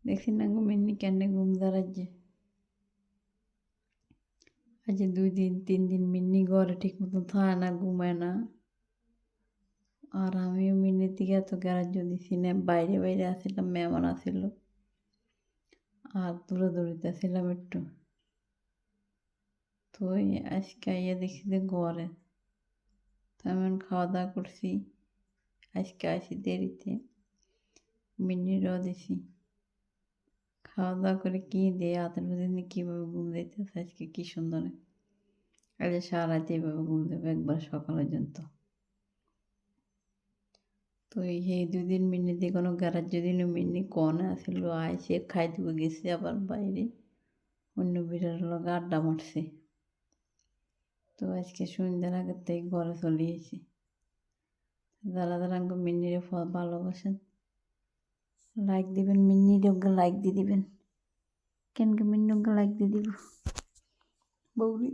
দেখছি না গো মিন্নি কেন ঘুম দাঁড়াচ্ছে। আজ 2 দিন 3 দিন মিন্নি ঘরে ঠিক মতো থাকে না, ঘুমায় না। আর আমিও মিন্নির দিকে এত গ্রাহ্য দিছি না, বাইরে বাইরে আসছিলাম, মেহমান আসিল আর দৌড়াদৌড়িতে আসছিলাম একটু। তো আজকে আইয়া দেখছি যে ঘরে, তো আমি খাওয়া দাওয়া করছি। আজকে আসি দেরিতে, মিন্নিরও দিছি। খাওয়া দাওয়া করে কি দিয়ে হাতের মধ্যে নিয়ে কীভাবে ঘুম দিতেছে আজকে কি সুন্দর। আজ সারা রাত এইভাবে ঘুম দেবে একবার সকাল পর্যন্ত। তো এই 2 দিন মিন্নি দিয়ে কোনো গ্যারাজ দিন মিন্নি কনে আসিল, আইসে খাই দিব গেছে আবার বাইরে অন্য বিড়ার লগে আড্ডা মারছে। তো আজকে সন্ধ্যার আগের থেকে ঘরে চলে এসেছি। যারা যারা আমাকে মিন্নিরে ভালোবাসেন লাইক দিবেন, মিন্নির ওকে লাইক দিয়ে দিবেন। কেন মিন্নি ওকে লাইক দিয়ে দিব বৌরি।